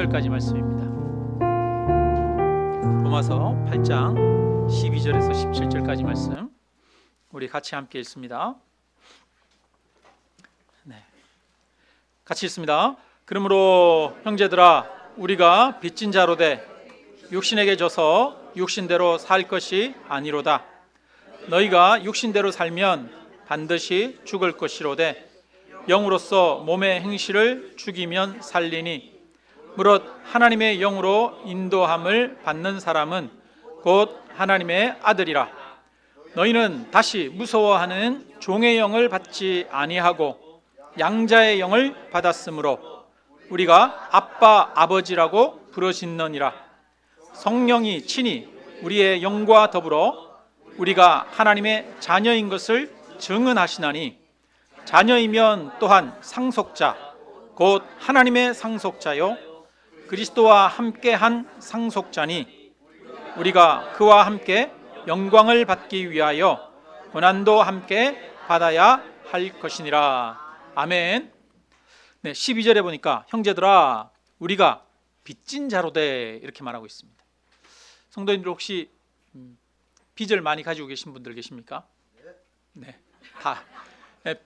16절까지 말씀입니다. 로마서 8장 12절에서 17절까지 말씀 우리 같이 함께 읽습니다. 같이 읽습니다. 그러므로 형제들아, 우리가 빚진 자로 돼 육신에게 져서 육신대로 살 것이 아니로다. 너희가 육신대로 살면 반드시 죽을 것이로되 영으로서 몸의 행실을 죽이면 살리니, 무릇 하나님의 영으로 인도함을 받는 사람은 곧 하나님의 아들이라. 너희는 다시 무서워하는 종의 영을 받지 아니하고 양자의 영을 받았으므로 우리가 아빠 아버지라고 부르짖느니라. 성령이 친히 우리의 영과 더불어 우리가 하나님의 자녀인 것을 증언하시나니, 자녀이면 또한 상속자 곧 하나님의 상속자요 그리스도와 함께한 상속자니, 우리가 그와 함께 영광을 받기 위하여 고난도 함께 받아야 할 것이니라. 아멘. 12절에 보니까 형제들아, 우리가 빚진 자로 돼 이렇게 말하고 있습니다. 성도님들 혹시 빚을 많이 가지고 계신 분들 계십니까? 네, 다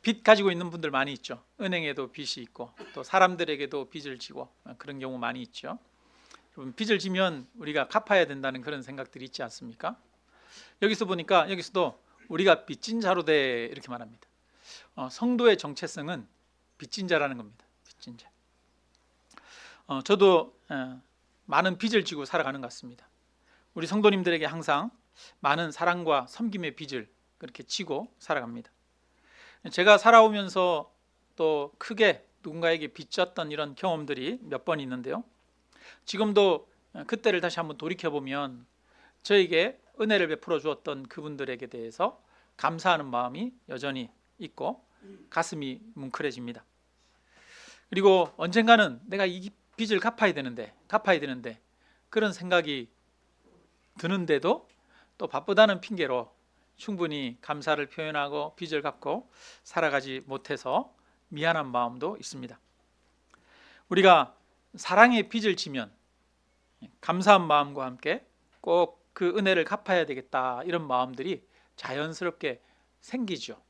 빚 가지고 있는 분들 많이 있죠. 은행에도 빚이 있고 또 사람들에게도 빚을 지고 그런 경우 많이 있죠. 여러분, 빚을 지면 우리가 갚아야 된다는 그런 생각들이 있지 않습니까? 여기서 보니까 여기서도 우리가 빚진 자로 돼 이렇게 말합니다. 성도의 정체성은 빚진 자라는 겁니다. 빚진 자. 저도 많은 빚을 지고 살아가는 것 같습니다. 우리 성도님들에게 항상 많은 사랑과 섬김의 빚을 그렇게 지고 살아갑니다. 제가 살아오면서 또 크게 누군가에게 빚졌던 이런 경험들이 몇 번 있는데요. 지금도 그때를 다시 한번 돌이켜보면 저에게 은혜를 베풀어 주었던 그분들에게 대해서 감사하는 마음이 여전히 있고 가슴이 뭉클해집니다. 그리고 언젠가는 내가 이 빚을 갚아야 되는데 그런 생각이 드는데도 또 바쁘다는 핑계로 충분히 감사를 표현하고 빚을 갚고 살아가지 못해서 미안한 마음도 있습니다. 우리가 사랑의 빚을 지면 감사한 마음과 함께 꼭 그 은혜를 갚아야 되겠다, 이런 마음들이 자연스럽게 생기죠.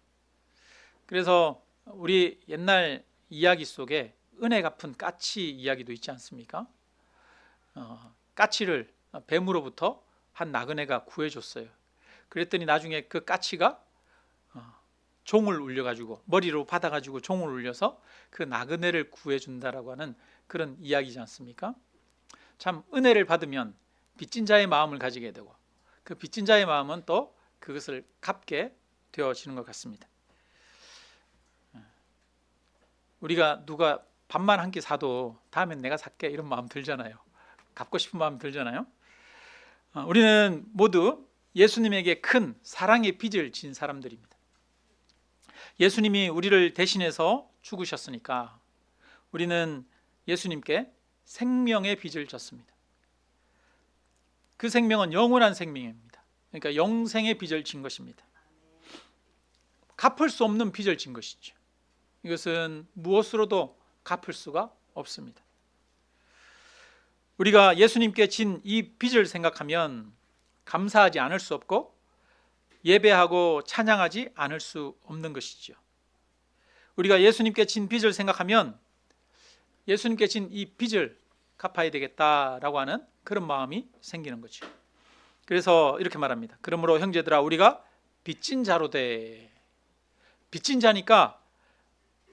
그래서 우리 옛날 이야기 속에 은혜 갚은 까치 이야기도 있지 않습니까? 까치를 뱀으로부터 한 나그네가 구해줬어요. 그랬더니 나중에 그 까치가 종을 울려가지고, 머리로 받아가지고 종을 울려서 그 나그네를 구해준다라고 하는 그런 이야기지 않습니까? 참, 은혜를 받으면 빚진 자의 마음을 가지게 되고 그 빚진 자의 마음은 또 그것을 갚게 되어지는 것 같습니다. 우리가 누가 밥만 한 끼 사도 다음엔 내가 살게 이런 마음 들잖아요. 갚고 싶은 마음 들잖아요. 우리는 모두 예수님에게 큰 사랑의 빚을 진 사람들입니다. 예수님이 우리를 대신해서 죽으셨으니까 우리는 예수님께 생명의 빚을 졌습니다. 그 생명은 영원한 생명입니다. 그러니까 영생의 빚을 진 것입니다. 갚을 수 없는 빚을 진 것이죠. 이것은 무엇으로도 갚을 수가 없습니다. 우리가 예수님께 진 이 빚을 생각하면 감사하지 않을 수 없고 예배하고 찬양하지 않을 수 없는 것이죠. 우리가 예수님께 진 빚을 생각하면 예수님께 진 이 빚을 갚아야 되겠다라고 하는 그런 마음이 생기는 거죠. 그래서 이렇게 말합니다. 그러므로 형제들아, 우리가 빚진 자로 돼. 빚진 자니까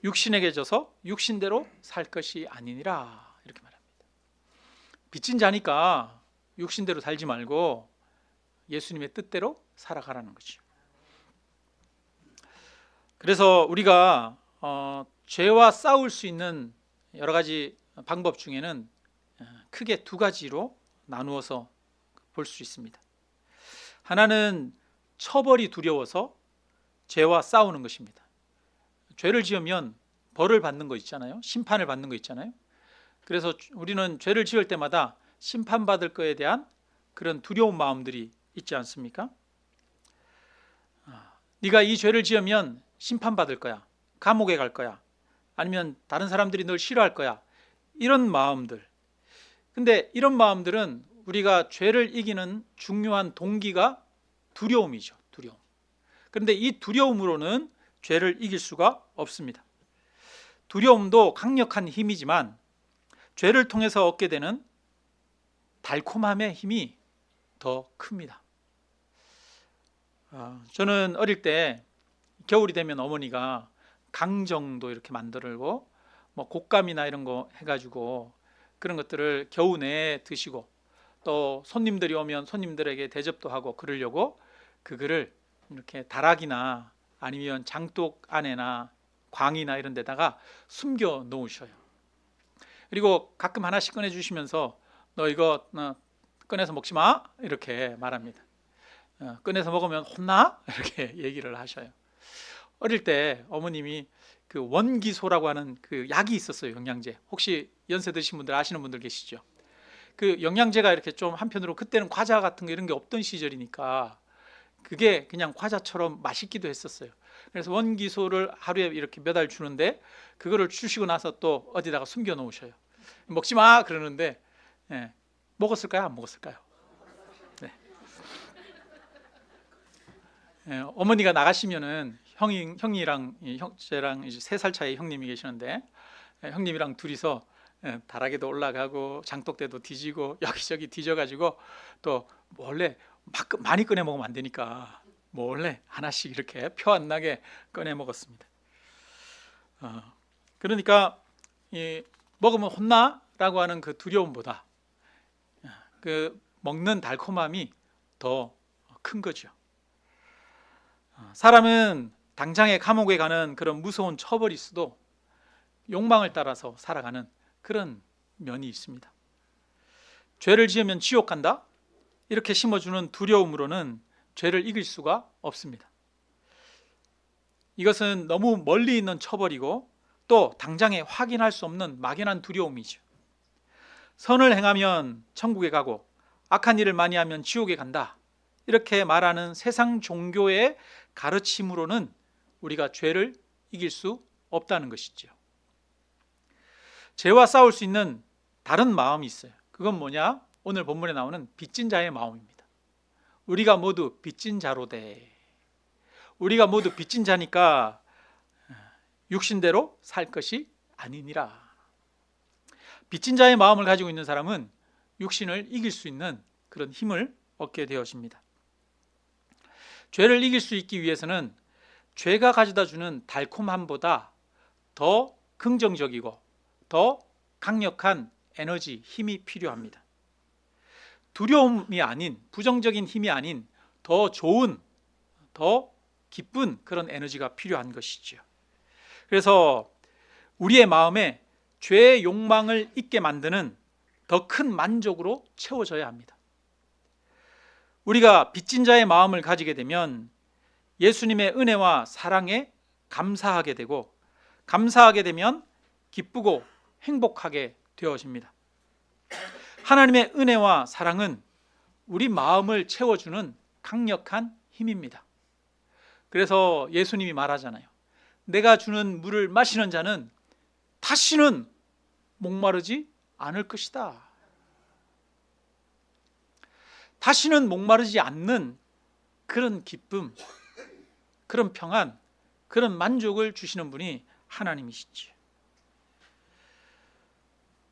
육신에게 져서 육신대로 살 것이 아니니라, 이렇게 말합니다. 빚진 자니까 육신대로 살지 말고 예수님의 뜻대로 살아가라는 거죠. 그래서 우리가 죄와 싸울 수 있는 여러 가지 방법 중에는 크게 두 가지로 나누어서 볼 수 있습니다. 하나는 처벌이 두려워서 죄와 싸우는 것입니다. 죄를 지으면 벌을 받는 거 있잖아요. 심판을 받는 거 있잖아요. 그래서 우리는 죄를 지을 때마다 심판받을 거에 대한 그런 두려운 마음들이 있지 않습니까? 네가 이 죄를 지으면 심판받을 거야, 감옥에 갈 거야, 아니면 다른 사람들이 널 싫어할 거야, 이런 마음들, 근데 이런 마음들은 우리가 죄를 이기는 중요한 동기가 두려움이죠. 두려움. 그런데 이 두려움으로는 죄를 이길 수가 없습니다. 두려움도 강력한 힘이지만 죄를 통해서 얻게 되는 달콤함의 힘이 더 큽니다. 저는 어릴 때 겨울이 되면 어머니가 강정도 이렇게 만들고 뭐 곶감이나 이런 거 해가지고 그런 것들을 겨우 내에 드시고 또 손님들이 오면 손님들에게 대접도 하고 그러려고 그거를 이렇게 다락이나 아니면 장독 안에나 광이나 이런 데다가 숨겨 놓으셔요. 그리고 가끔 하나씩 꺼내 주시면서 너 이거 꺼내서 먹지 마 이렇게 말합니다. 꺼내서 먹으면 혼나? 이렇게 얘기를 하셔요. 어릴 때 어머님이 그 원기소라고 하는 그 약이 있었어요. 영양제. 혹시 연세 드신 분들 아시는 분들 계시죠? 그 영양제가 이렇게 좀 한편으로 그때는 과자 같은 거 이런 게 없던 시절이니까 그게 그냥 과자처럼 맛있기도 했었어요. 그래서 원기소를 하루에 이렇게 몇 알 주는데 그거를 주시고 나서 또 어디다가 숨겨 놓으셔요. 먹지 마 그러는데 먹었을까요? 안 먹었을까요? 네. 어머니가 나가시면은 형이랑 저랑 이제 3살 차이 형님이 계시는데 형님이랑 둘이서 다락에도 올라가고 장독대도 뒤지고 여기저기 뒤져가지고 또 몰래 막 많이 꺼내 먹으면 안 되니까 몰래 하나씩 이렇게 표 안 나게 꺼내 먹었습니다. 그러니까 먹으면 혼나라고 하는 그 두려움보다 그 먹는 달콤함이 더 큰 거죠. 사람은 당장에 감옥에 가는 그런 무서운 처벌이 있어도 욕망을 따라서 살아가는 그런 면이 있습니다. 죄를 지으면 지옥 간다? 이렇게 심어주는 두려움으로는 죄를 이길 수가 없습니다. 이것은 너무 멀리 있는 처벌이고 또 당장에 확인할 수 없는 막연한 두려움이죠. 선을 행하면 천국에 가고 악한 일을 많이 하면 지옥에 간다. 이렇게 말하는 세상 종교의 가르침으로는 우리가 죄를 이길 수 없다는 것이죠. 죄와 싸울 수 있는 다른 마음이 있어요. 그건 뭐냐? 오늘 본문에 나오는 빚진 자의 마음입니다. 우리가 모두 빚진 자로 돼. 우리가 모두 빚진 자니까 육신대로 살 것이 아니니라. 빚진 자의 마음을 가지고 있는 사람은 육신을 이길 수 있는 그런 힘을 얻게 되어집니다. 죄를 이길 수 있기 위해서는 죄가 가져다 주는 달콤함보다 더 긍정적이고 더 강력한 에너지, 힘이 필요합니다. 두려움이 아닌, 부정적인 힘이 아닌 더 좋은, 더 기쁜 그런 에너지가 필요한 것이죠. 그래서 우리의 마음에 죄의 욕망을 있게 만드는 더 큰 만족으로 채워져야 합니다. 우리가 빚진 자의 마음을 가지게 되면 예수님의 은혜와 사랑에 감사하게 되고 감사하게 되면 기쁘고 행복하게 되어집니다. 하나님의 은혜와 사랑은 우리 마음을 채워주는 강력한 힘입니다. 그래서 예수님이 말하잖아요. 내가 주는 물을 마시는 자는 다시는 목마르지 않을 것이다. 다시는 목마르지 않는 그런 기쁨, 그런 평안, 그런 만족을 주시는 분이 하나님이시죠.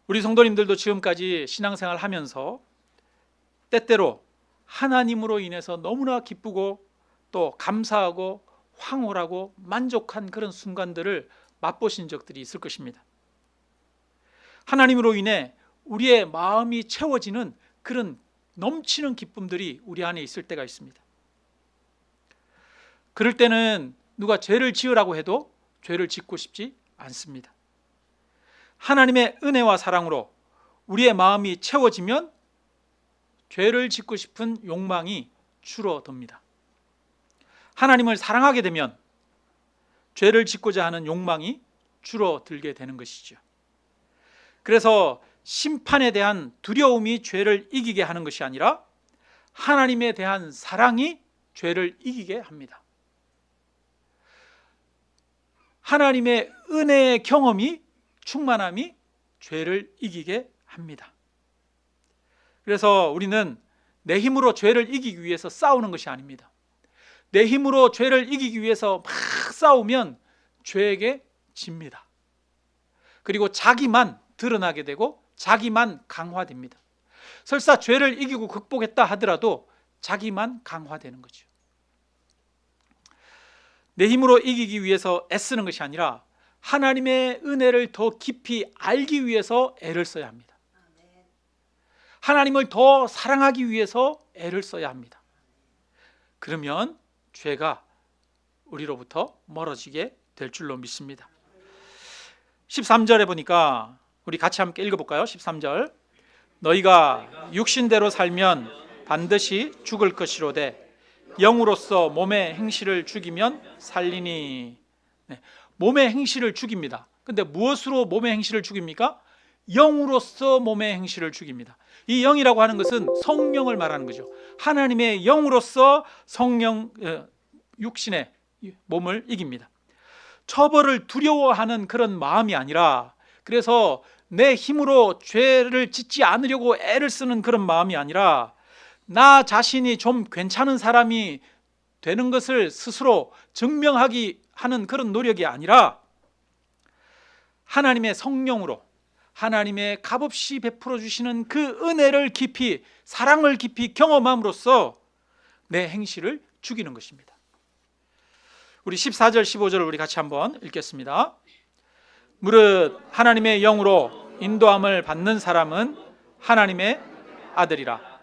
우리 성도님들도 지금까지 신앙생활 하면서 때때로 하나님으로 인해서 너무나 기쁘고 또 감사하고 황홀하고 만족한 그런 순간들을 맛보신 적들이 있을 것입니다. 하나님으로 인해 우리의 마음이 채워지는 그런 넘치는 기쁨들이 우리 안에 있을 때가 있습니다. 그럴 때는 누가 죄를 지으라고 해도 죄를 짓고 싶지 않습니다. 하나님의 은혜와 사랑으로 우리의 마음이 채워지면 죄를 짓고 싶은 욕망이 줄어듭니다. 하나님을 사랑하게 되면 죄를 짓고자 하는 욕망이 줄어들게 되는 것이죠. 그래서 심판에 대한 두려움이 죄를 이기게 하는 것이 아니라 하나님에 대한 사랑이 죄를 이기게 합니다. 하나님의 은혜의 경험이 충만함이 죄를 이기게 합니다. 그래서 우리는 내 힘으로 죄를 이기기 위해서 싸우는 것이 아닙니다. 내 힘으로 죄를 이기기 위해서 막 싸우면 죄에게 집니다. 그리고 자기만 드러나게 되고 자기만 강화됩니다. 설사 죄를 이기고 극복했다 하더라도 자기만 강화되는 거죠. 내 힘으로 이기기 위해서 애쓰는 것이 아니라 하나님의 은혜를 더 깊이 알기 위해서 애를 써야 합니다. 하나님을 더 사랑하기 위해서 애를 써야 합니다. 그러면 죄가 우리로부터 멀어지게 될 줄로 믿습니다. 13절에 보니까 우리 같이 함께 읽어볼까요? 13절, 너희가 육신대로 살면 반드시 죽을 것이로되 영으로서 몸의 행실을 죽이면 살리니. 네, 몸의 행실을 죽입니다. 근데 무엇으로 몸의 행실을 죽입니까? 영으로서 몸의 행실을 죽입니다. 이 영이라고 하는 것은 성령을 말하는 거죠. 하나님의 영으로서 성령, 육신의 몸을 이깁니다. 처벌을 두려워하는 그런 마음이 아니라, 그래서 내 힘으로 죄를 짓지 않으려고 애를 쓰는 그런 마음이 아니라, 나 자신이 좀 괜찮은 사람이 되는 것을 스스로 증명하기 하는 그런 노력이 아니라 하나님의 성령으로 하나님의 값없이 베풀어 주시는 그 은혜를 깊이, 사랑을 깊이 경험함으로써 내 행실을 죽이는 것입니다. 우리 14절 15절을 우리 같이 한번 읽겠습니다. 무릇 하나님의 영으로 인도함을 받는 사람은 하나님의 아들이라.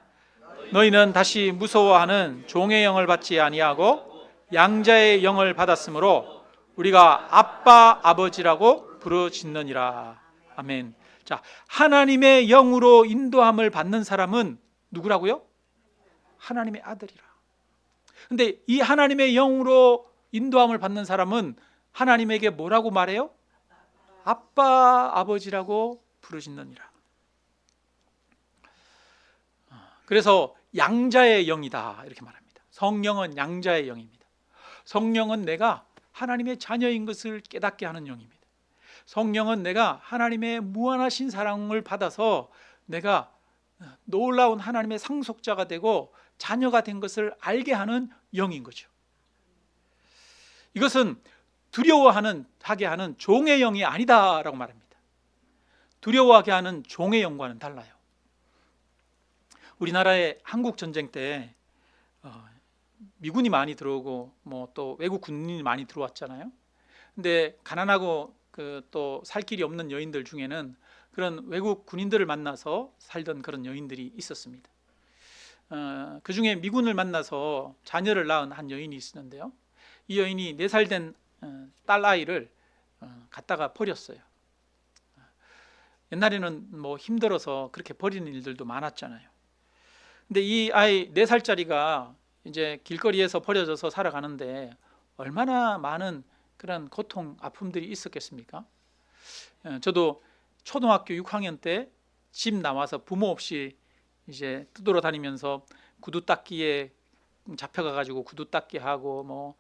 너희는 다시 무서워하는 종의 영을 받지 아니하고 양자의 영을 받았으므로 우리가 아빠 아버지라고 부르짖느니라. 아멘. 자, 하나님의 영으로 인도함을 받는 사람은 누구라고요? 하나님의 아들이라. 근데 이 하나님의 영으로 인도함을 받는 사람은 하나님에게 뭐라고 말해요? 아빠 아버지라고 부르짖느니라. 그래서 양자의 영이다 이렇게 말합니다. 성령은 양자의 영입니다. 성령은 내가 하나님의 자녀인 것을 깨닫게 하는 영입니다. 성령은 내가 하나님의 무한하신 사랑을 받아서 내가 놀라운 하나님의 상속자가 되고 자녀가 된 것을 알게 하는 영인 거죠. 이것은 두려워하게 하는 종의 영이 아니다라고 말합니다. 두려워하게 하는 종의 영과는 달라요. 우리나라의 한국 전쟁 때 미군이 많이 들어오고 뭐 또 외국 군인이 많이 들어왔잖아요. 근데 가난하고 또 살 길이 없는 여인들 중에는 그런 외국 군인들을 만나서 살던 그런 여인들이 있었습니다. 그 중에 미군을 만나서 자녀를 낳은 한 여인이 있었는데요. 이 여인이 4살 된 딸 아이를 갖다가 버렸어요. 옛날에는 뭐 힘들어서 그렇게 버리는 일들도 많았잖아요. 근데 이 아이 4살짜리가 이제 길거리에서 버려져서 살아가는데 얼마나 많은 그런 고통, 아픔들이 있었겠습니까? 저도 초등학교 6학년 때 집 나와서 부모 없이 이제 떠돌아다니면서 구두 닦기에 잡혀가가지고 구두 닦기 하고 뭐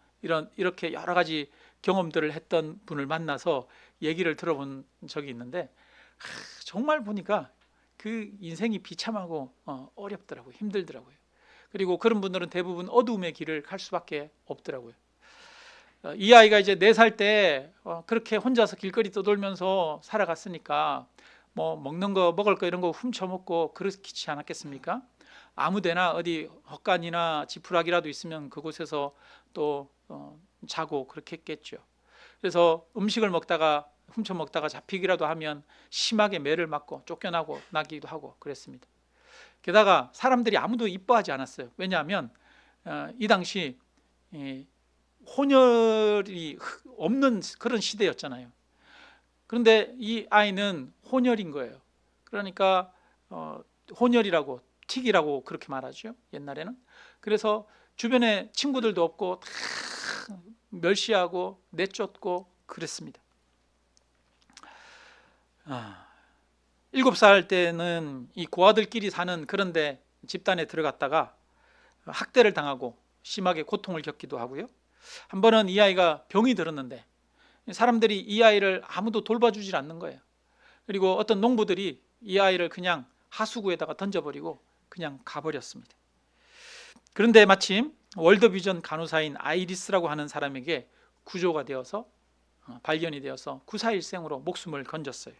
이렇게 여러 가지 경험들을 했던 분을 만나서 얘기를 들어본 적이 있는데 정말 보니까 그 인생이 비참하고 어렵더라고요. 힘들더라고요. 그리고 그런 분들은 대부분 어두움의 길을 갈 수밖에 없더라고요. 이 아이가 이제 4살 때 그렇게 혼자서 길거리 떠돌면서 살아갔으니까 뭐 먹는 거 먹을 거 이런 거 훔쳐먹고 그렇지 않았겠습니까? 아무데나 어디 헛간이나 지푸라기라도 있으면 그곳에서 또 자고 그렇게 했겠죠. 그래서 음식을 먹다가 훔쳐먹다가 잡히기라도 하면 심하게 매를 맞고 쫓겨나고 나기도 하고 그랬습니다. 게다가 사람들이 아무도 이뻐하지 않았어요. 왜냐하면 이 당시 혼혈이 없는 그런 시대였잖아요. 그런데 이 아이는 혼혈인 거예요. 그러니까 혼혈이라고, 틱이라고 그렇게 말하죠, 옛날에는. 그래서 주변에 친구들도 없고 다 멸시하고 내쫓고 그랬습니다. 7살 때는 이 고아들끼리 사는 그런데 집단에 들어갔다가 학대를 당하고 심하게 고통을 겪기도 하고요. 한 번은 이 아이가 병이 들었는데 사람들이 이 아이를 아무도 돌봐주질 않는 거예요. 그리고 어떤 농부들이 이 아이를 그냥 하수구에다가 던져버리고 그냥 가버렸습니다. 그런데 마침 월드비전 간호사인 아이리스라고 하는 사람에게 구조가 되어서 발견이 되어서 구사일생으로 목숨을 건졌어요.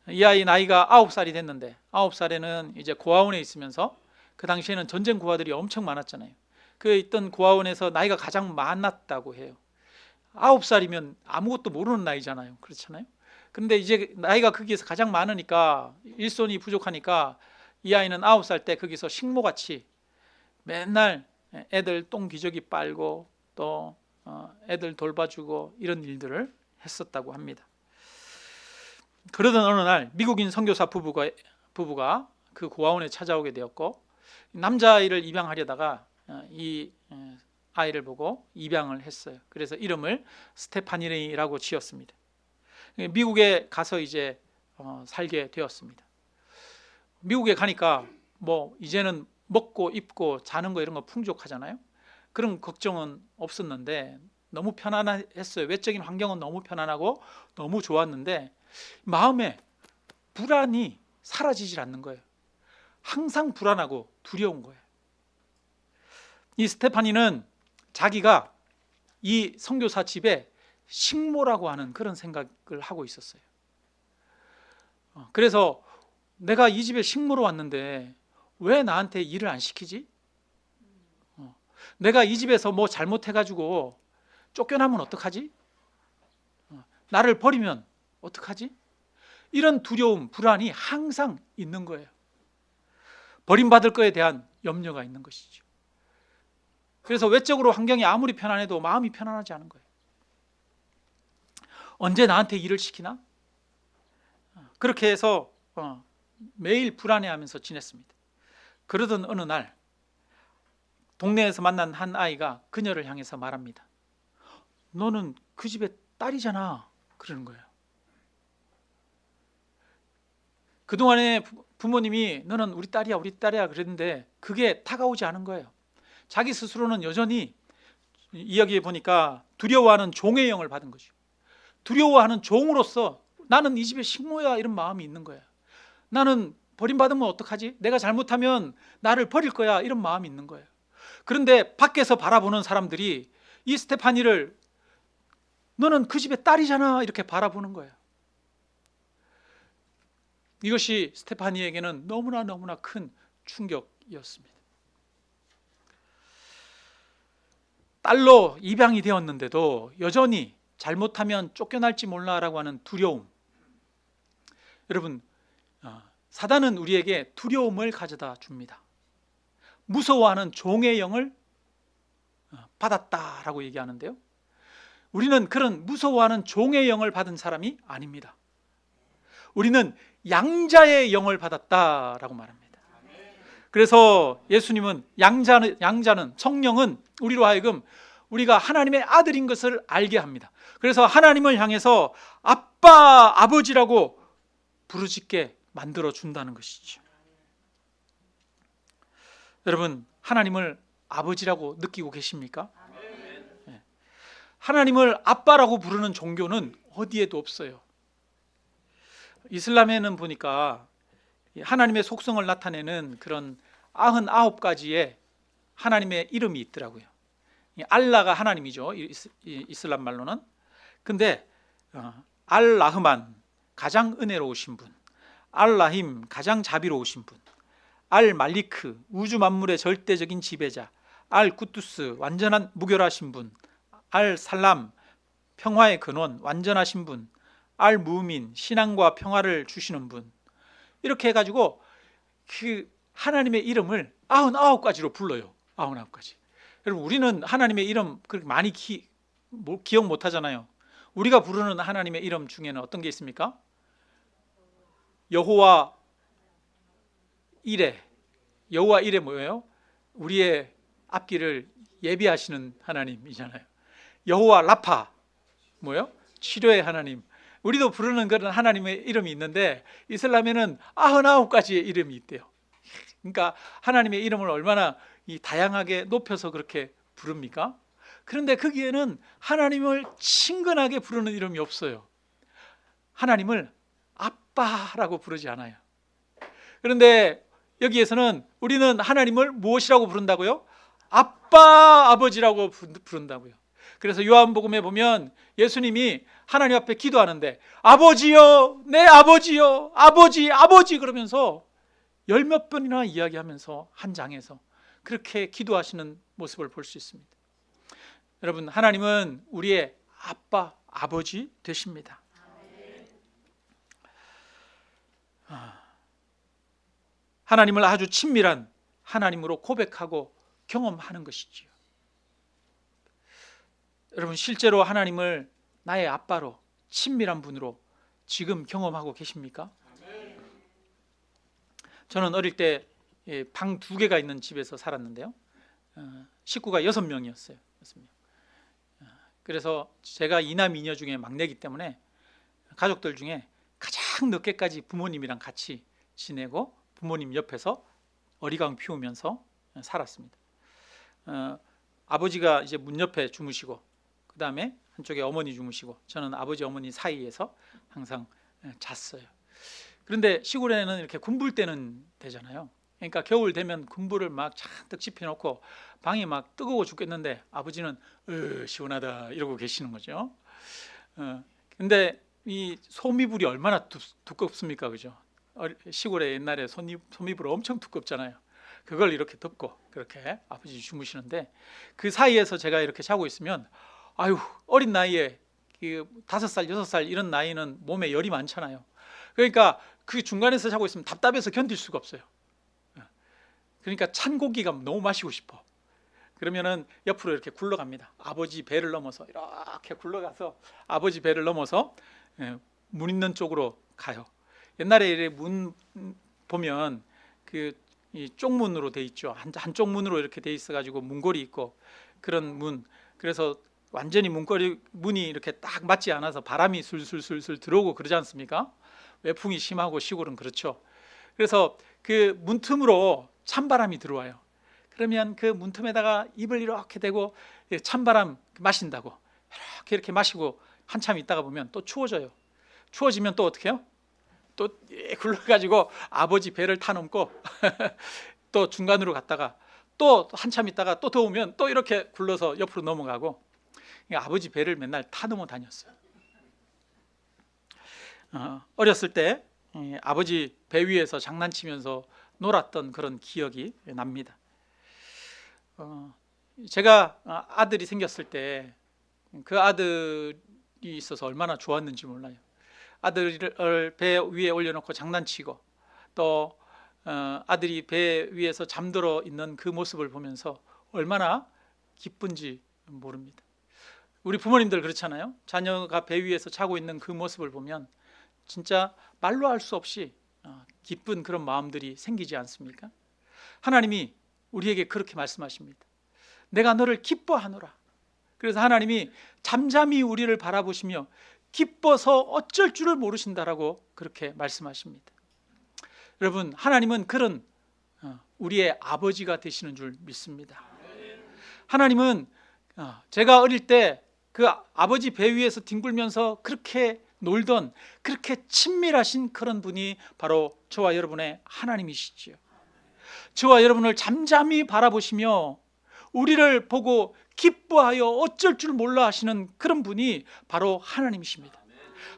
이 아이 나이가 9살이 됐는데 9살에는 이제 고아원에 있으면서 그 당시에는 전쟁 고아들이 엄청 많았잖아요. 그 있던 고아원에서 나이가 가장 많았다고 해요. 9살이면 아무것도 모르는 나이잖아요. 그렇잖아요. 그런데 이제 나이가 거기에서 가장 많으니까 일손이 부족하니까 이 아이는 9살 때 거기서 식모같이 맨날 애들 똥기저귀 빨고 또 애들 돌봐주고 이런 일들을 했었다고 합니다. 그러던 어느 날 미국인 선교사 부부가 그 고아원에 찾아오게 되었고, 남자아이를 입양하려다가 이 아이를 보고 입양을 했어요. 그래서 이름을 스테파니라고 지었습니다. 미국에 가서 이제 살게 되었습니다. 미국에 가니까 뭐 이제는 먹고 입고 자는 거 이런 거 풍족하잖아요. 그런 걱정은 없었는데 너무 편안했어요. 외적인 환경은 너무 편안하고 너무 좋았는데 마음에 불안이 사라지질 않는 거예요. 항상 불안하고 두려운 거예요. 이 스테파니는 자기가 이 선교사 집에 식모라고 하는 그런 생각을 하고 있었어요. 그래서 내가 이 집에 식모로 왔는데 왜 나한테 일을 안 시키지? 내가 이 집에서 뭐 잘못해가지고 쫓겨나면 어떡하지? 나를 버리면 어떡하지? 이런 두려움, 불안이 항상 있는 거예요. 버림받을 거에 대한 염려가 있는 것이죠. 그래서 외적으로 환경이 아무리 편안해도 마음이 편안하지 않은 거예요. 언제 나한테 일을 시키나? 그렇게 해서 매일 불안해하면서 지냈습니다. 그러던 어느 날 동네에서 만난 한 아이가 그녀를 향해서 말합니다. 너는 그 집의 딸이잖아. 그러는 거예요. 그동안에 부모님이 너는 우리 딸이야 그랬는데 그게 다가오지 않은 거예요. 자기 스스로는 여전히 이야기해 보니까 두려워하는 종의 영을 받은 거죠. 두려워하는 종으로서 나는 이 집의 식모야 이런 마음이 있는 거예요. 나는 버림받으면 어떡하지? 내가 잘못하면 나를 버릴 거야 이런 마음이 있는 거예요. 그런데 밖에서 바라보는 사람들이 이 스테파니를 너는 그 집의 딸이잖아 이렇게 바라보는 거예요. 이것이 스테파니에게는 너무나 큰 충격이었습니다. 딸로 입양이 되었는데도 여전히 잘못하면 쫓겨날지 몰라라고 하는 두려움. 여러분, 사단은 우리에게 두려움을 가져다 줍니다. 무서워하는 종의 영을 받았다라고 얘기하는데요, 우리는 그런 무서워하는 종의 영을 받은 사람이 아닙니다. 우리는 양자의 영을 받았다라고 말합니다. 그래서 예수님은 양자는 성령은 우리로 하여금 우리가 하나님의 아들인 것을 알게 합니다. 그래서 하나님을 향해서 아빠, 아버지라고 부르짖게 만들어 준다는 것이죠. 여러분, 하나님을 아버지라고 느끼고 계십니까? 네. 하나님을 아빠라고 부르는 종교는 어디에도 없어요. 이슬람에는 보니까 하나님의 속성을 나타내는 그런 99가지의 하나님의 이름이 있더라고요. 알라가 하나님이죠, 이슬람 말로는. 근데 알-라흐만, 가장 은혜로우신 분, 알-라힘, 가장 자비로우신 분, 알-말리크, 우주 만물의 절대적인 지배자, 알-꾸두스, 완전한 무결하신 분, 알-살람, 평화의 근원, 완전하신 분, 알-무민, 신앙과 평화를 주시는 분. 이렇게 해가지고 그 하나님의 이름을 99가지로 불러요. 99가지. 여러분, 우리는 하나님의 이름 그렇게 많이 기억 못 하잖아요. 우리가 부르는 하나님의 이름 중에는 어떤 게 있습니까? 여호와 이레. 여호와 이레 뭐예요? 우리의 앞길을 예비하시는 하나님이잖아요. 여호와 라파 뭐예요? 치료의 하나님. 우리도 부르는 그런 하나님의 이름이 있는데 이슬람에는 99가지의 이름이 있대요. 그러니까 하나님의 이름을 얼마나 다양하게 높여서 그렇게 부릅니까? 그런데 거기에는 하나님을 친근하게 부르는 이름이 없어요. 하나님을 아빠라고 부르지 않아요. 그런데 여기에서는 우리는 하나님을 무엇이라고 부른다고요? 아빠, 아버지라고 부른다고요. 그래서 요한복음에 보면 예수님이 하나님 앞에 기도하는데 아버지요, 내 아버지요, 아버지, 아버지 그러면서 열 몇 번이나 이야기하면서 한 장에서 그렇게 기도하시는 모습을 볼 수 있습니다. 여러분, 하나님은 우리의 아빠, 아버지 되십니다. 하나님을 아주 친밀한 하나님으로 고백하고 경험하는 것이지요. 여러분, 실제로 하나님을 나의 아빠로, 친밀한 분으로 지금 경험하고 계십니까? 저는 어릴 때 방 2개가 있는 집에서 살았는데요, 식구가 6명이었어요. 6명. 그래서 제가 이남 이녀 중에 막내이기 때문에 가족들 중에 가장 늦게까지 부모님이랑 같이 지내고 부모님 옆에서 어리광 피우면서 살았습니다. 아버지가 이제 문 옆에 주무시고 그 다음에 한쪽에 어머니 주무시고 저는 아버지 어머니 사이에서 항상 잤어요. 그런데 시골에는 이렇게 군불 때는 되잖아요. 그러니까 겨울 되면 군불을 막 잔뜩 지펴놓고 방이 막 뜨거워 죽겠는데 아버지는 시원하다 이러고 계시는 거죠. 근데 이 소미불이 얼마나 두껍습니까, 그죠? 시골에 옛날에 소미불 엄청 두껍잖아요. 그걸 이렇게 덮고 그렇게 아버지 주무시는데 그 사이에서 제가 이렇게 자고 있으면 어린 나이에 5살, 6살 이런 나이는 몸에 열이 많잖아요. 그러니까 그 중간에서 자고 있으면 답답해서 견딜 수가 없어요. 그러니까 찬 고기가 너무 마시고 싶어. 그러면은 옆으로 이렇게 굴러갑니다. 아버지 배를 넘어서 이렇게 굴러가서 아버지 배를 넘어서 문 있는 쪽으로 가요. 옛날에 문 보면 이 쪽문으로 돼 있죠. 한쪽 문으로 이렇게 돼 있어가지고 문고리 있고 그런 문. 그래서 완전히 문이 이렇게 딱 맞지 않아서 바람이 술술술술 들어오고 그러지 않습니까? 외풍이 심하고 시골은 그렇죠. 그래서 그 문틈으로 찬바람이 들어와요. 그러면 그 문틈에다가 입을 이렇게 대고 찬바람 마신다고 이렇게 마시고 한참 있다가 보면 또 추워져요. 추워지면 또 어떻게 해요? 또 굴러가지고 아버지 배를 타넘고 또 중간으로 갔다가 또 한참 있다가 또 더우면 또 이렇게 굴러서 옆으로 넘어가고 아버지 배를 맨날 타넘어 다녔어요. 어렸을 때 아버지 배 위에서 장난치면서 놀았던 그런 기억이 납니다. 제가 아들이 생겼을 때 그 아들이 있어서 얼마나 좋았는지 몰라요. 아들을 배 위에 올려놓고 장난치고 또 아들이 배 위에서 잠들어 있는 그 모습을 보면서 얼마나 기쁜지 모릅니다. 우리 부모님들 그렇잖아요. 자녀가 배 위에서 자고 있는 그 모습을 보면 진짜 말로 할 수 없이 기쁜 그런 마음들이 생기지 않습니까? 하나님이 우리에게 그렇게 말씀하십니다. 내가 너를 기뻐하노라. 그래서 하나님이 잠잠히 우리를 바라보시며 기뻐서 어쩔 줄을 모르신다라고 그렇게 말씀하십니다. 여러분, 하나님은 그런 우리의 아버지가 되시는 줄 믿습니다. 하나님은 제가 어릴 때 그 아버지 배 위에서 뒹굴면서 그렇게 놀던 그렇게 친밀하신 그런 분이 바로 저와 여러분의 하나님이시지요. 저와 여러분을 잠잠히 바라보시며 우리를 보고 기뻐하여 어쩔 줄 몰라 하시는 그런 분이 바로 하나님이십니다.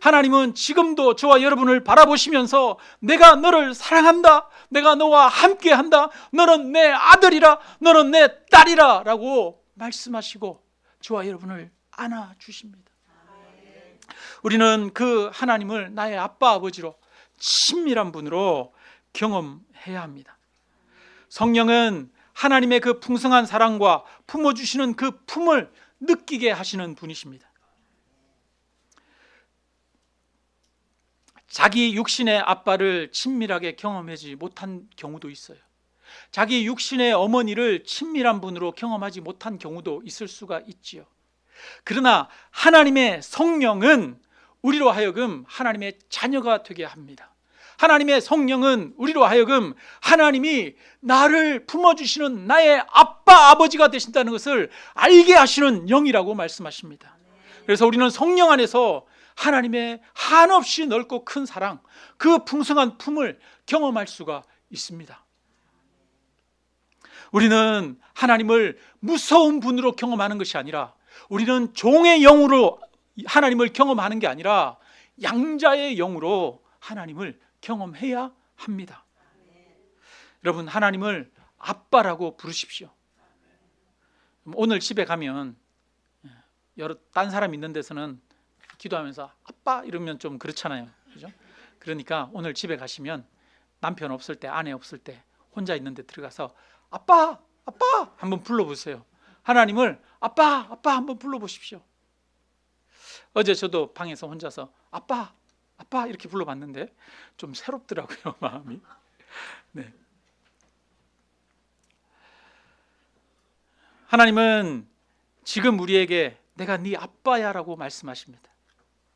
하나님은 지금도 저와 여러분을 바라보시면서 내가 너를 사랑한다, 내가 너와 함께한다, 너는 내 아들이라, 너는 내 딸이라 라고 말씀하시고 저와 여러분을 안아주십니다. 우리는 그 하나님을 나의 아빠 아버지로 친밀한 분으로 경험해야 합니다. 성령은 하나님의 그 풍성한 사랑과 품어주시는 그 품을 느끼게 하시는 분이십니다. 자기 육신의 아빠를 친밀하게 경험하지 못한 경우도 있어요. 자기 육신의 어머니를 친밀한 분으로 경험하지 못한 경우도 있을 수가 있지요. 그러나 하나님의 성령은 우리로 하여금 하나님의 자녀가 되게 합니다. 하나님의 성령은 우리로 하여금 하나님이 나를 품어주시는 나의 아빠 아버지가 되신다는 것을 알게 하시는 영이라고 말씀하십니다. 그래서 우리는 성령 안에서 하나님의 한없이 넓고 큰 사랑, 그 풍성한 품을 경험할 수가 있습니다. 우리는 하나님을 무서운 분으로 경험하는 것이 아니라, 우리는 종의 영으로 하나님을 경험하는 게 아니라 양자의 영으로 하나님을 경험해야 합니다. 여러분, 하나님을 아빠라고 부르십시오. 오늘 집에 가면 여러 딴 사람 있는 데서는 기도하면서 아빠 이러면 좀 그렇잖아요, 그죠? 그러니까 오늘 집에 가시면 남편 없을 때, 아내 없을 때 혼자 있는 데 들어가서 아빠, 아빠 한번 불러보세요. 하나님을 아빠, 아빠 한번 불러보십시오. 어제 저도 방에서 혼자서 아빠, 아빠 이렇게 불러봤는데 좀 새롭더라고요, 마음이. 네. 하나님은 지금 우리에게 내가 네 아빠야 라고 말씀하십니다.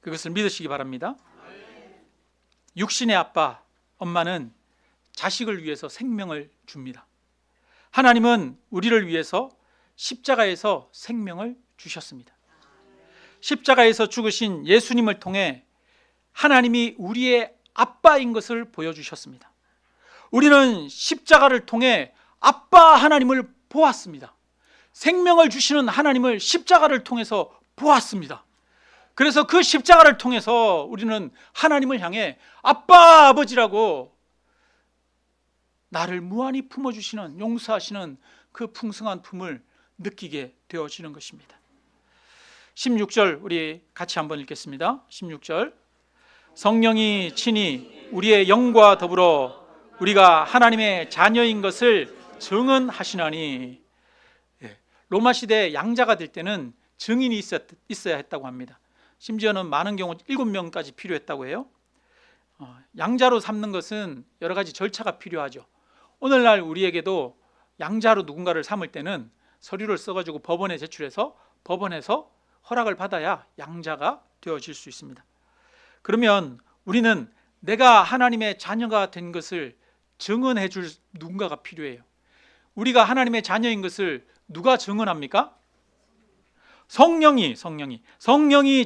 그것을 믿으시기 바랍니다. 육신의 아빠, 엄마는 자식을 위해서 생명을 줍니다. 하나님은 우리를 위해서 십자가에서 생명을 주셨습니다. 십자가에서 죽으신 예수님을 통해 하나님이 우리의 아빠인 것을 보여주셨습니다. 우리는 십자가를 통해 아빠 하나님을 보았습니다. 생명을 주시는 하나님을 십자가를 통해서 보았습니다. 그래서 그 십자가를 통해서 우리는 하나님을 향해 아빠, 아버지라고 나를 무한히 품어주시는, 용서하시는 그 풍성한 품을 느끼게 되어지는 것입니다. 16절 우리 같이 한번 읽겠습니다. 16절, 성령이 친히 우리의 영과 더불어 우리가 하나님의 자녀인 것을 증언하시나니. 로마 시대 양자가 될 때는 증인이 있어야 했다고 합니다. 심지어는 많은 경우 7명까지 필요했다고 해요. 양자로 삼는 것은 여러 가지 절차가 필요하죠. 오늘날 우리에게도 양자로 누군가를 삼을 때는 서류를 써가지고 법원에 제출해서 법원에서 허락을 받아야 양자가 되어질 수 있습니다. 그러면 우리는 내가 하나님의 자녀가 된 것을 증언해 줄 누군가가 필요해요. 우리가 하나님의 자녀인 것을 누가 증언합니까? 성령이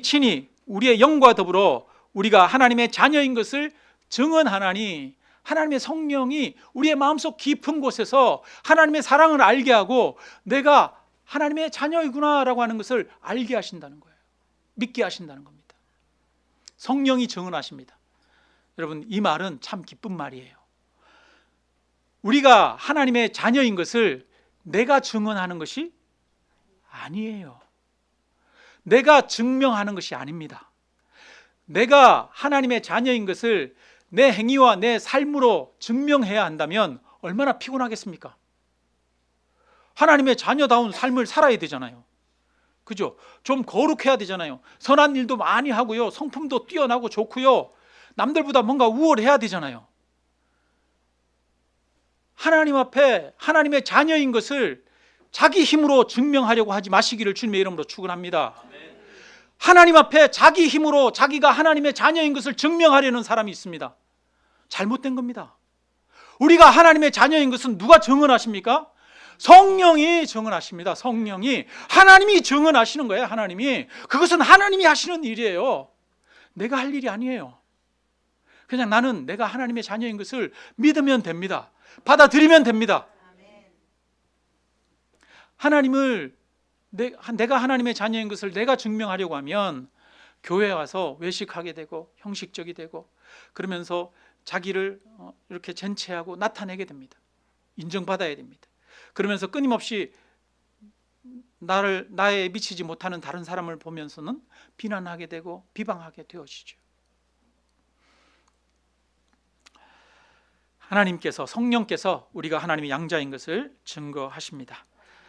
친히 우리의 영과 더불어 우리가 하나님의 자녀인 것을 증언하나니, 하나님의 성령이 우리의 마음속 깊은 곳에서 하나님의 사랑을 알게 하고 내가 하나님의 자녀이구나라고 하는 것을 알게 하신다는 거예요. 믿게 하신다는 겁니다. 성령이 증언하십니다. 여러분, 이 말은 참 기쁜 말이에요. 우리가 하나님의 자녀인 것을 내가 증언하는 것이 아니에요. 내가 증명하는 것이 아닙니다. 내가 하나님의 자녀인 것을 내 행위와 내 삶으로 증명해야 한다면 얼마나 피곤하겠습니까? 하나님의 자녀다운 삶을 살아야 되잖아요. 그죠? 좀 거룩해야 되잖아요. 선한 일도 많이 하고요, 성품도 뛰어나고 좋고요, 남들보다 뭔가 우월해야 되잖아요. 하나님 앞에 하나님의 자녀인 것을 자기 힘으로 증명하려고 하지 마시기를 주님의 이름으로 축원합니다. 하나님 앞에 자기 힘으로 자기가 하나님의 자녀인 것을 증명하려는 사람이 있습니다. 잘못된 겁니다. 우리가 하나님의 자녀인 것은 누가 증언하십니까? 성령이 증언하십니다. 성령이, 하나님이 증언하시는 거예요. 하나님이. 그것은 하나님이 하시는 일이에요. 내가 할 일이 아니에요. 그냥 나는 내가 하나님의 자녀인 것을 믿으면 됩니다. 받아들이면 됩니다. 하나님을, 내가 하나님의 자녀인 것을 내가 증명하려고 하면 교회에 와서 외식하게 되고 형식적이 되고 그러면서 자기를 이렇게 젠체하고 나타내게 됩니다. 인정받아야 됩니다. 그러면서 끊임없이 나에 미치지 못하는 다른 사람을 보면서는 비난하게 되고 비방하게 되어지죠. 하나님께서, 성령께서 우리가 하나님의 양자인 것을 증거하십니다.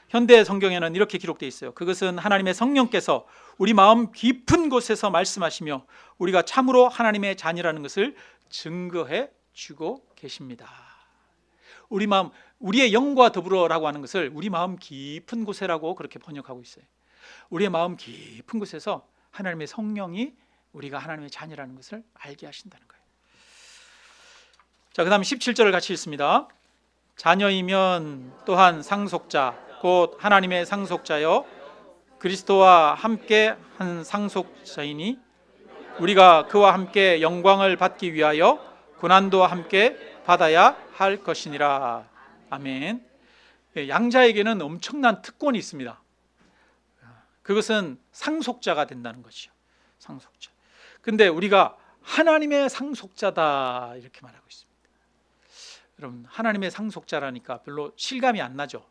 현대 성경에는 이렇게 기록되어 있어요. 그것은 하나님의 성령께서 우리 마음 깊은 곳에서 말씀하시며 우리가 참으로 하나님의 자녀라는 것을 증거해 주고 계십니다. 우리 마음, 우리의 영과 더불어라고 하는 것을 우리 마음 깊은 곳에라고 그렇게 번역하고 있어요. 우리의 마음 깊은 곳에서 하나님의 성령이 우리가 하나님의 자녀라는 것을 알게 하신다는 거예요. 자, 그 다음 17절을 같이 읽습니다. 자녀이면 또한 상속자 곧 하나님의 상속자여 그리스도와 함께 한 상속자이니 우리가 그와 함께 영광을 받기 위하여 고난도 함께 받아야 할 것이니라. 아멘. 양자에게는 엄청난 특권이 있습니다. 그것은 상속자가 된다는 것이요. 상속자. 근데 우리가 하나님의 상속자다 이렇게 말하고 있습니다. 여러분, 하나님의 상속자라니까 별로 실감이 안 나죠.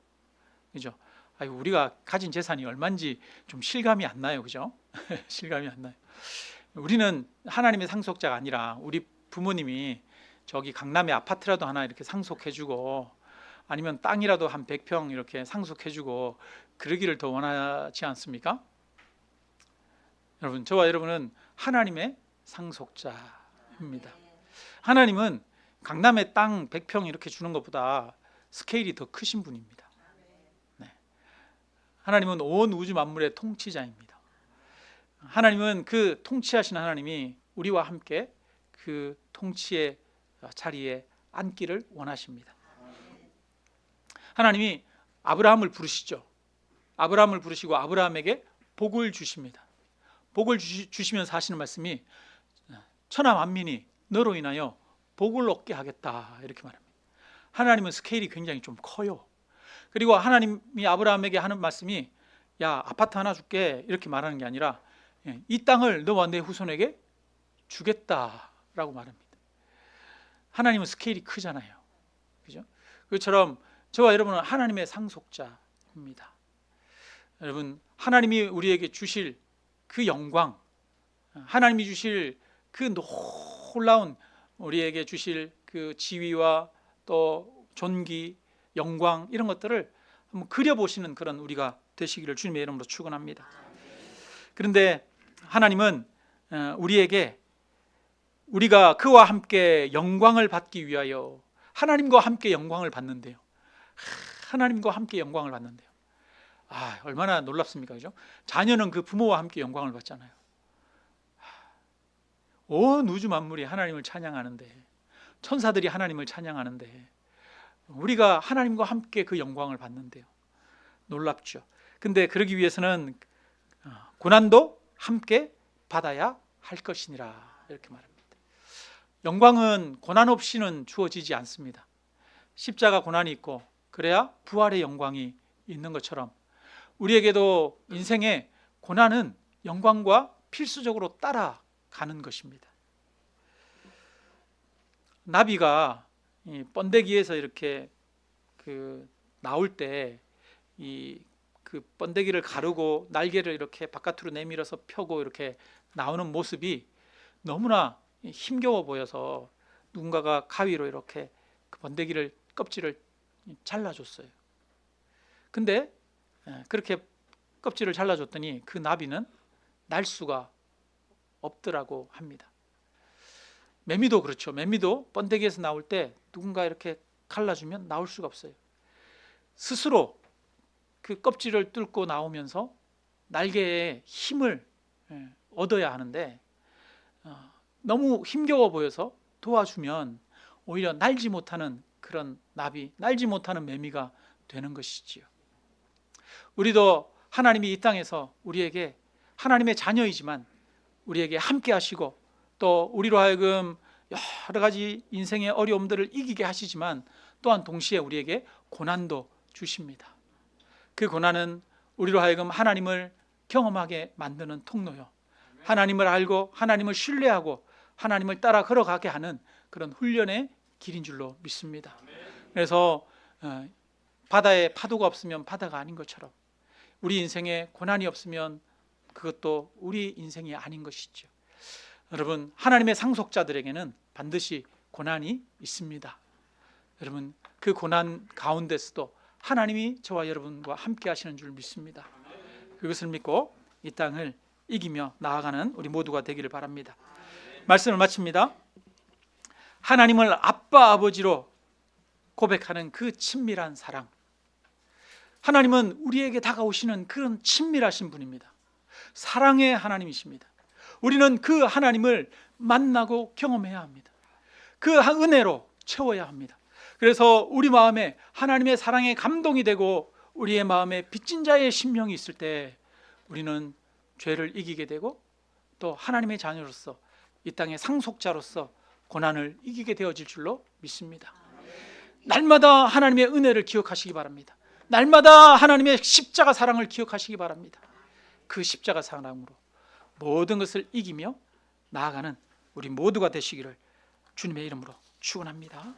그죠? 아유, 우리가 가진 재산이 얼마인지 좀 실감이 안 나요. 그죠? 실감이 안 나요. 우리는 하나님의 상속자가 아니라 우리 부모님이 저기 강남에 아파트라도 하나 이렇게 상속해주고 아니면 땅이라도 한 100평 이렇게 상속해주고 그러기를 더 원하지 않습니까? 여러분, 저와 여러분은 하나님의 상속자입니다. 하나님은 강남에 땅 100평 이렇게 주는 것보다 스케일이 더 크신 분입니다. 네. 하나님은 온 우주 만물의 통치자입니다. 하나님은 그 통치하시는 하나님이 우리와 함께 그 통치의 자리에 앉기를 원하십니다. 하나님이 아브라함을 부르시죠. 아브라함을 부르시고 아브라함에게 복을 주십니다. 복을 주시면서 하시는 말씀이 천하 만민이 너로 인하여 복을 얻게 하겠다 이렇게 말합니다. 하나님은 스케일이 굉장히 좀 커요. 그리고 하나님이 아브라함에게 하는 말씀이 야, 아파트 하나 줄게 이렇게 말하는 게 아니라 이 땅을 너와 내 후손에게 주겠다라고 말합니다. 하나님은 스케일이 크잖아요. 그죠? 그것처럼 저와 여러분은 하나님의 상속자입니다. 여러분, 하나님이 우리에게 주실 그 영광, 하나님이 주실 그 놀라운 우리에게 주실 그 지위와 또 존귀, 영광 이런 것들을 한번 그려보시는 그런 우리가 되시기를 주님의 이름으로 축원합니다. 그런데 하나님은 우리에게 우리가 그와 함께 영광을 받기 위하여 하나님과 함께 영광을 받는데요. 하나님과 함께 영광을 받는데요. 얼마나 놀랍습니까? 그죠? 자녀는 그 부모와 함께 영광을 받잖아요. 온 우주 만물이 하나님을 찬양하는데, 천사들이 하나님을 찬양하는데 우리가 하나님과 함께 그 영광을 받는데요. 놀랍죠. 근데 그러기 위해서는 고난도 함께 받아야 할 것이니라 이렇게 말합니다. 영광은 고난 없이는 주어지지 않습니다. 십자가 고난이 있고 그래야 부활의 영광이 있는 것처럼 우리에게도 인생의 고난은 영광과 필수적으로 따라가는 것입니다. 나비가 이 번데기에서 이렇게 나올 때 이 그 번데기를 가르고 날개를 이렇게 바깥으로 내밀어서 펴고 이렇게 나오는 모습이 너무나 힘겨워 보여서 누군가가 가위로 이렇게 그 번데기를 껍질을 잘라줬어요. 근데 그렇게 껍질을 잘라줬더니 그 나비는 날 수가 없더라고 합니다. 매미도 그렇죠. 매미도 번데기에서 나올 때 누군가 이렇게 갈라주면 나올 수가 없어요. 스스로 그 껍질을 뚫고 나오면서 날개에 힘을 얻어야 하는데 너무 힘겨워 보여서 도와주면 오히려 날지 못하는 그런 나비, 날지 못하는 매미가 되는 것이지요. 우리도 하나님이 이 땅에서 우리에게 하나님의 자녀이지만 우리에게 함께 하시고 또 우리로 하여금 여러 가지 인생의 어려움들을 이기게 하시지만 또한 동시에 우리에게 고난도 주십니다. 그 고난은 우리로 하여금 하나님을 경험하게 만드는 통로요. 하나님을 알고 하나님을 신뢰하고 하나님을 따라 걸어가게 하는 그런 훈련의 길인 줄로 믿습니다. 그래서 바다에 파도가 없으면 바다가 아닌 것처럼 우리 인생에 고난이 없으면 그것도 우리 인생이 아닌 것이죠. 여러분, 하나님의 상속자들에게는 반드시 고난이 있습니다. 여러분, 그 고난 가운데서도 하나님이 저와 여러분과 함께 하시는 줄 믿습니다. 그것을 믿고 이 땅을 이기며 나아가는 우리 모두가 되기를 바랍니다. 말씀을 마칩니다. 하나님을 아빠 아버지로 고백하는 그 친밀한 사랑, 하나님은 우리에게 다가오시는 그런 친밀하신 분입니다. 사랑의 하나님이십니다. 우리는 그 하나님을 만나고 경험해야 합니다. 그 은혜로 채워야 합니다. 그래서 우리 마음에 하나님의 사랑에 감동이 되고 우리의 마음에 빚진 자의 심령이 있을 때 우리는 죄를 이기게 되고 또 하나님의 자녀로서 이 땅의 상속자로서 고난을 이기게 되어질 줄로 믿습니다. 날마다 하나님의 은혜를 기억하시기 바랍니다. 날마다 하나님의 십자가 사랑을 기억하시기 바랍니다. 그 십자가 사랑으로 모든 것을 이기며 나아가는 우리 모두가 되시기를 주님의 이름으로 축원합니다.